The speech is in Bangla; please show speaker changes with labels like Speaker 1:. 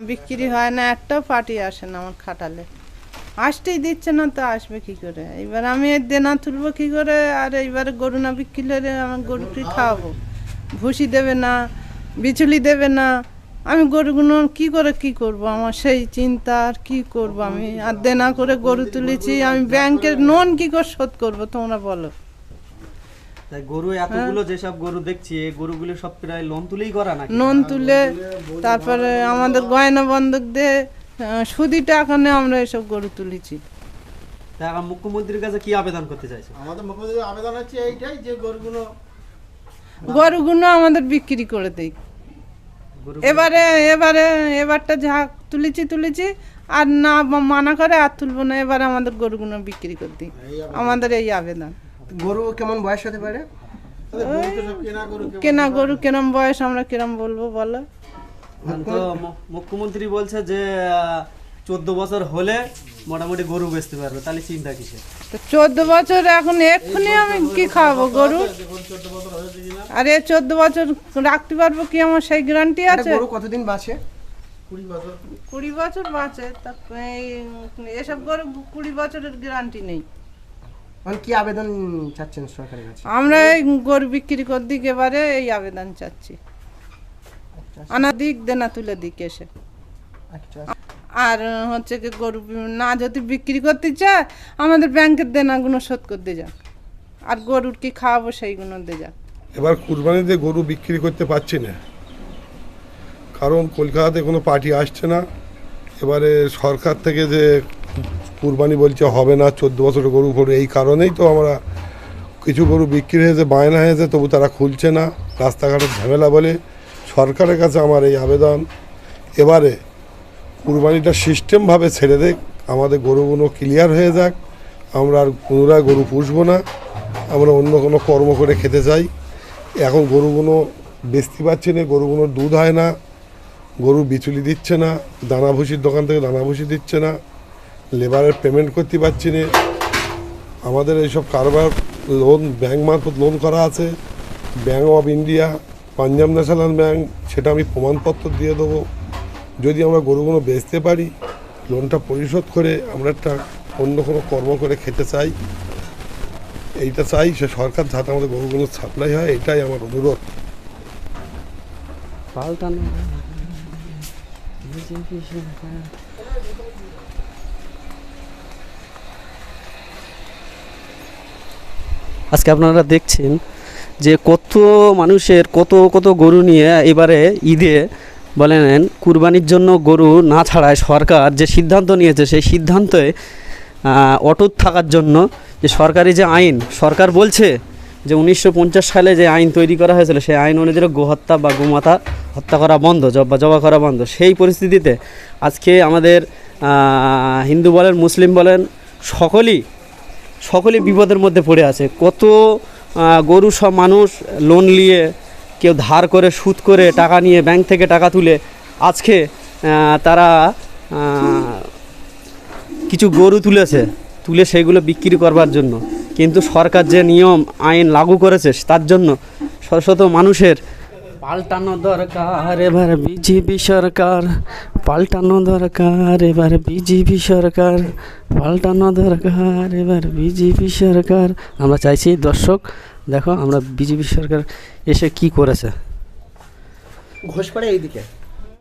Speaker 1: বিক্রি হয় না, একটাও পার্টি আসে না আমার খাটালে, আসতেই দিচ্ছে না, তো আসবে কি করে? এবার আমি এর দেনা তুলবো কি করে? আর এইবারে গরু না বিক্রি হলে আমার গরু কি খাওয়াবো? ভুসি দেবে না, বিচুলি দেবে না, আমি গরুগুলো কি করে কি করব? আমার সেই চিন্তা, আর কি করব আমি? আর দেনা করে গরু তুলেছি, আমি ব্যাংকের লোন কি করে শোধ করব তোমরা বলো?
Speaker 2: তাই গরু এতগুলো যেসব গরু দেখছি, এই গরুগুলো সব প্রায় লোন তুলেই করা নাকি?
Speaker 1: লোন তুলে তারপরে আমাদের গয়না বন্ধক দিয়ে সুদি টাকা নিয়ে আমরা এসব গরু তুলেছি।
Speaker 2: তাই এখন মুখ্যমন্ত্রীর কাছে কি আবেদন করতে চাইছো?
Speaker 3: আমাদের মুখ্যমন্ত্রীর আবেদন হচ্ছে এইটাই যে গরুগুলো
Speaker 1: আমাদের বিক্রি করে দেই। এবারটা যা তুলেছি আর না মানা করে আর তুলবো না, এবারে আমাদের গরুগুলো বিক্রি করে দিই, আমাদের এই আবেদন।
Speaker 4: গরু কেমন বয়স হতে পারে?
Speaker 1: কেনা গরু কেরম বয়স আমরা কিরম বলবো বলো?
Speaker 2: তো মুখ্যমন্ত্রী বলছে যে 14 বছর হলে মোটামুটি গরু বেচতে পারবে, তাহলে চিন্তা কিসে?
Speaker 1: তো 14 বছর এখন এক্ষুনি আমি কি খাওয়াবো গরু? আর 14 বছর রাখতে পারবো কি, আমার সেই গ্যারান্টি আছে?
Speaker 4: গরু কতদিন বাঁচে?
Speaker 1: 20 বছর বাঁচে, তা এসব গরু 20 বছরের গ্যারান্টি নেই।
Speaker 4: মানে কি আবেদন চাচ্ছেন সরকারের কাছে?
Speaker 1: আমরা এই গরু বিক্রি করে দিক, এবারে এই আবেদন চাচ্ছি, আনা দিক, দেনা তুলে দিক এসে। আর হচ্ছে কি, গরু না যদি বিক্রি করতে চায়, আমাদের ব্যাংকের দেনাগুলো শোধ করতে যাক, আর গরুর কি খাওয়াবো সেইগুলো দিয়ে যাক।
Speaker 5: এবার কুরবানিতে গরু বিক্রি করতে পারছি না, কারণ কলকাতাতে কোনো পার্টি আসছে না। এবারে সরকার থেকে যে কুরবানি বলছে হবে না, 14 বছরের গরু গরু, এই কারণেই তো আমরা কিছু গরু বিক্রি হয়েছে, বায়না হয়েছে, তবু তারা খুলছে না, রাস্তাঘাটের ঝামেলা বলে। সরকারের কাছে আমার এই আবেদন, এবারে কুরবানিটা সিস্টেমভাবে ছেড়ে দেখ, আমাদের গরুগুলো ক্লিয়ার হয়ে যাক, আমরা আর পুনরায় গরু পুষবো না, আমরা অন্য কোনো কর্ম করে খেতে চাই। এখন গরুগুলো বেচতে পারছি না, গরুগুলোর দুধ হয় না, গরু বিচুলি দিচ্ছে না, দানা ভুসির দোকান থেকে দানা ভুসি দিচ্ছে না, লেবারের পেমেন্ট করতে পারছি না। আমাদের এইসব কারবার লোন ব্যাংক মারফত লোন করা আছে, bank of India, Punjab national bank, সেটা আমি প্রমাণপত্র দিয়ে দেবো। যদি আমরা গরুগুলো বেচতে পারি, লোনটা পরিশোধ করে আমরা একটা অন্য কোনো কর্ম করে খেতে চাই, এইটা চাই। সে সরকার যাতে আমাদের গরুগুলো সাপ্লাই হয়, এটাই আমার অনুরোধ।
Speaker 2: আজকে আপনারা দেখছেন যে কত মানুষের কত কত গরু নিয়ে এবারে ঈদে বলেন কুরবানির জন্য গরু না ছাড়ায় সরকার যে সিদ্ধান্ত নিয়েছে, সেই সিদ্ধান্তে অটুট থাকার জন্য যে সরকারি যে আইন, সরকার বলছে যে 1950 সালে যে আইন তৈরি করা হয়েছিল, সেই আইন অনুযায়ী গোহত্যা বা গোমাতা হত্যা করা বন্ধ, জবা করা বন্ধ। সেই পরিস্থিতিতে আজকে আমাদের হিন্দু বলেন, মুসলিম বলেন, সকলেই বিপদের মধ্যে পড়ে আছে। কত গরু সব মানুষ লোন নিয়ে, কেউ ধার করে, সুদ করে টাকা নিয়ে, ব্যাংক থেকে টাকা তুলে আজকে তারা কিছু গরু তুলে সেগুলো বিক্রি করবার জন্য। কিন্তু সরকার যে নিয়ম আইন লাগু করেছে, তার জন্য শত শত মানুষের পাল্টানো দরকার এবার বিজেপি সরকার, পাল্টানো দরকার এবার বিজেপি সরকার, পাল্টানো দরকার এবার বিজেপি সরকার। আমরা চাইছি দর্শক দেখো আমরা বিজেপি সরকার এসে কি করেছে।
Speaker 4: ঘোষপাড়া এইদিকে